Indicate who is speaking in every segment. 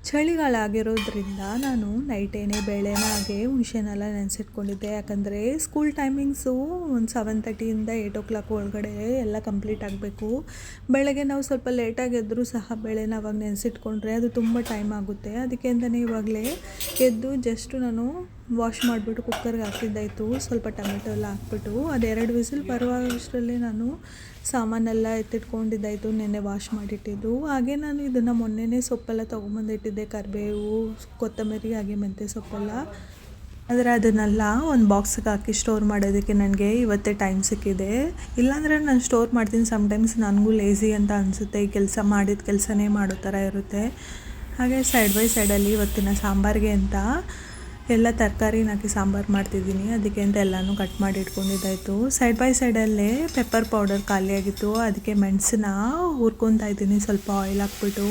Speaker 1: ಚಳಿಗಾಲ ಆಗಿರೋದ್ರಿಂದ ನಾನು ನೈಟೇನೆ ಬೇಳೆನ ಹಾಗೆ ಹುಣಸೆನೆಲ್ಲ ನೆನೆಸಿಟ್ಕೊಂಡಿದ್ದೆ. ಯಾಕಂದರೆ ಸ್ಕೂಲ್ ಟೈಮಿಂಗ್ಸು ಒಂದು 7:30ಇಂದ 8 ಒಳಗಡೆ ಎಲ್ಲ ಕಂಪ್ಲೀಟ್ ಆಗಬೇಕು. ಬೆಳಗ್ಗೆ ನಾವು ಸ್ವಲ್ಪ ಲೇಟಾಗಿ ಎದ್ದರೂ ಸಹ ಬೇಳೆನ ಅವಾಗ ನೆನೆಸಿಟ್ಕೊಂಡ್ರೆ ಅದು ತುಂಬ ಟೈಮ್ ಆಗುತ್ತೆ. ಅದಕ್ಕೆ ಅಂತಲೇ ಇವಾಗಲೇ ಎದ್ದು ಜಸ್ಟು ನಾನು ವಾಶ್ ಮಾಡಿಬಿಟ್ಟು ಕುಕ್ಕರ್ಗೆ ಹಾಕಿದ್ದಾಯಿತು. ಸ್ವಲ್ಪ ಟೊಮೆಟೊ ಎಲ್ಲ ಹಾಕ್ಬಿಟ್ಟು ಅದು 2 ವಿಸಿಲ್ ಬರುವಷ್ಟರಲ್ಲಿ ನಾನು ಸಾಮಾನೆಲ್ಲ ಎತ್ತಿಟ್ಕೊಂಡಿದ್ದಾಯಿತು. ನೆನ್ನೆ ವಾಶ್ ಮಾಡಿಟ್ಟಿದ್ದು. ಹಾಗೆ ನಾನು ಇದನ್ನು ಮೊನ್ನೆನೇ ಸೊಪ್ಪೆಲ್ಲ ತೊಗೊಂಬಂದಿಟ್ಟಿದ್ದೆ, ಕರಿಬೇವು, ಕೊತ್ತಂಬರಿ ಹಾಗೆ ಮೆಂತ್ಯ ಸೊಪ್ಪೆಲ್ಲ. ಆದರೆ ಅದನ್ನೆಲ್ಲ ಒಂದು ಬಾಕ್ಸಿಗೆ ಹಾಕಿ ಸ್ಟೋರ್ ಮಾಡೋದಕ್ಕೆ ನನಗೆ ಇವತ್ತೇ ಟೈಮ್ ಸಿಕ್ಕಿದೆ. ಇಲ್ಲಾಂದರೆ ನಾನು ಸ್ಟೋರ್ ಮಾಡ್ತೀನಿ. ಸಮ್ಟೈಮ್ಸ್ ನನಗೂ ಲೇಝಿ ಅಂತ ಅನಿಸುತ್ತೆ, ಈ ಕೆಲಸ ಮಾಡಿದ ಕೆಲಸನೇ ಮಾಡೋ ಥರ ಇರುತ್ತೆ. ಹಾಗೆ ಸೈಡ್ ಬೈ ಸೈಡಲ್ಲಿ ಇವತ್ತಿನ ಸಾಂಬಾರಿಗೆ ಅಂತ ಎಲ್ಲ ತರಕಾರಿನ ಹಾಕಿ ಸಾಂಬಾರು ಮಾಡ್ತಿದ್ದೀನಿ. ಅದಕ್ಕೆ ಅಂತ ಎಲ್ಲನೂ ಕಟ್ ಮಾಡಿ ಇಟ್ಕೊಂಡಿದ್ದಾಯಿತು. ಸೈಡ್ ಬೈ ಸೈಡಲ್ಲೇ ಪೆಪ್ಪರ್ ಪೌಡರ್ ಖಾಲಿಯಾಗಿತ್ತು, ಅದಕ್ಕೆ ಮೆಣಸನ್ನ ಹುರ್ಕೊತಾ ಇದ್ದೀನಿ ಸ್ವಲ್ಪ ಆಯಿಲ್ ಹಾಕ್ಬಿಟ್ಟು.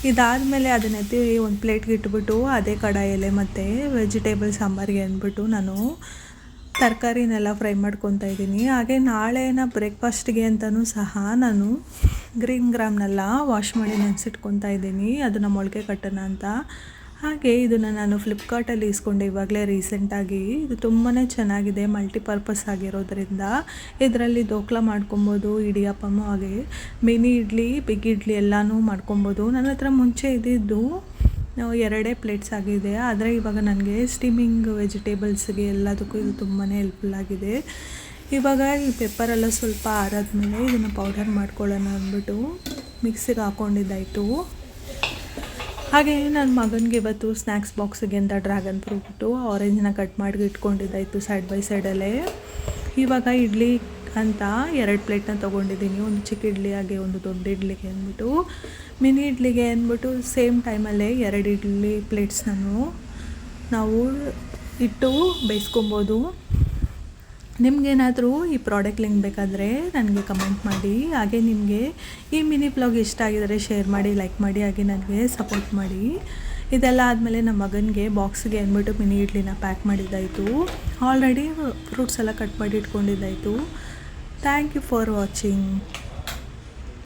Speaker 1: ಇದಾದಮೇಲೆ ಅದನ್ನೆತ್ತಿ ಒಂದು ಪ್ಲೇಟ್ಗೆ ಇಟ್ಬಿಟ್ಟು ಅದೇ ಕಡಾಯಲ್ಲೇ ಮತ್ತು ವೆಜಿಟೇಬಲ್ ಸಾಂಬಾರಿಗೆ ಅಂದ್ಬಿಟ್ಟು ನಾನು ತರಕಾರಿನೆಲ್ಲ ಫ್ರೈ ಮಾಡ್ಕೊತಾ ಇದ್ದೀನಿ. ಹಾಗೆ ನಾಳೆನ ಬ್ರೇಕ್ಫಾಸ್ಟ್ಗೆ ಅಂತಲೂ ಸಹ ನಾನು ಗ್ರೀನ್ ಗ್ರಾಮ್ನೆಲ್ಲ ವಾಶ್ ಮಾಡಿ ನೆನೆಸಿಟ್ಕೊತಾ ಇದ್ದೀನಿ, ಅದನ್ನು ಮೊಳಕೆ ಕಟ್ಟೋಣ ಅಂತ. ಹಾಗೆ ಇದನ್ನು ನಾನು ಫ್ಲಿಪ್ಕಾರ್ಟಲ್ಲಿ ಇಸ್ಕೊಂಡೆ ಇವಾಗಲೇ ರೀಸೆಂಟಾಗಿ. ಇದು ತುಂಬಾ ಚೆನ್ನಾಗಿದೆ, ಮಲ್ಟಿಪರ್ಪಸ್ ಆಗಿರೋದ್ರಿಂದ ಇದರಲ್ಲಿ ದೋಕ್ಲ ಮಾಡ್ಕೊಬೋದು, ಇಡಿಯಪ್ಪಮು ಹಾಗೆ ಮಿನಿ ಇಡ್ಲಿ, ಬಿಗ್ ಇಡ್ಲಿ ಎಲ್ಲನೂ ಮಾಡ್ಕೊಬೋದು. ನನ್ನ ಹತ್ರ ಮುಂಚೆ ಇದ್ದಿದ್ದು 2 ಪ್ಲೇಟ್ಸ್ ಆಗಿದೆ. ಆದರೆ ಇವಾಗ ನನಗೆ ಸ್ಟೀಮಿಂಗ್ ವೆಜಿಟೇಬಲ್ಸ್ಗೆ ಎಲ್ಲದಕ್ಕೂ ಇದು ತುಂಬಾ ಹೆಲ್ಪ್ಫುಲ್ ಆಗಿದೆ. ಇವಾಗ ಈ ಪೆಪ್ಪರೆಲ್ಲ ಸ್ವಲ್ಪ ಆರಾದ್ಮೇಲೆ ಇದನ್ನು ಪೌಡರ್ ಮಾಡ್ಕೊಳ್ಳೋಣ ಅಂದ್ಬಿಟ್ಟು ಮಿಕ್ಸಿಗೆ ಹಾಕ್ಕೊಂಡಿದ್ದಾಯಿತು. ಹಾಗೆ ನನ್ನ ಮಗನಿಗೆ ಇವತ್ತು ಸ್ನ್ಯಾಕ್ಸ್ ಬಾಕ್ಸಿಗೆ ಅಂತ ಡ್ರ್ಯಾಗನ್ ಫ್ರೂಟು, ಆರೆಂಜ್ನ ಕಟ್ ಮಾಡಿ ಇಟ್ಕೊಂಡಿದ್ದಾಯಿತು ಸೈಡ್ ಬೈ ಸೈಡಲ್ಲೇ. ಇವಾಗ ಇಡ್ಲಿ ಅಂತ 2 ಪ್ಲೇಟ್ನ ತೊಗೊಂಡಿದ್ದೀನಿ, ಒಂದು ಚಿಕ್ಕ ಇಡ್ಲಿ ಹಾಗೆ ಒಂದು ದೊಡ್ಡ ಇಡ್ಲಿಗೆ ಅಂದ್ಬಿಟ್ಟು. ಮಿನಿ ಇಡ್ಲಿಗೆ ಅಂದ್ಬಿಟ್ಟು ಸೇಮ್ ಟೈಮಲ್ಲೇ 2 ಇಡ್ಲಿ ಪ್ಲೇಟ್ಸ್ ನಾವು ಇಟ್ಟು ಬೇಯಿಸ್ಕೊಬೋದು. ನಿಮಗೇನಾದರೂ ಈ ಪ್ರಾಡಕ್ಟ್ ಲಿಂಕ್ ಬೇಕಾದರೆ ನನಗೆ ಕಮೆಂಟ್ ಮಾಡಿ. ಹಾಗೆ ನಿಮಗೆ ಈ ಮಿನಿ ಬ್ಲಾಗ್ ಇಷ್ಟ ಆಗಿದರೆ ಶೇರ್ ಮಾಡಿ, ಲೈಕ್ ಮಾಡಿ, ಹಾಗೆ ನನಗೆ ಸಪೋರ್ಟ್ ಮಾಡಿ. ಇದೆಲ್ಲ ಆದಮೇಲೆ ನಮ್ಮ ಮಗನಿಗೆ ಬಾಕ್ಸಿಗೆ ಅಂದ್ಬಿಟ್ಟು ಮಿನಿ ಇಡ್ಲಿನ ಪ್ಯಾಕ್ ಮಾಡಿದ್ದಾಯಿತು. ಆಲ್ರೆಡಿ ಫ್ರೂಟ್ಸ್ ಎಲ್ಲ ಕಟ್ ಮಾಡಿ ಇಟ್ಕೊಂಡಿದ್ದಾಯಿತು. Thank you for watching.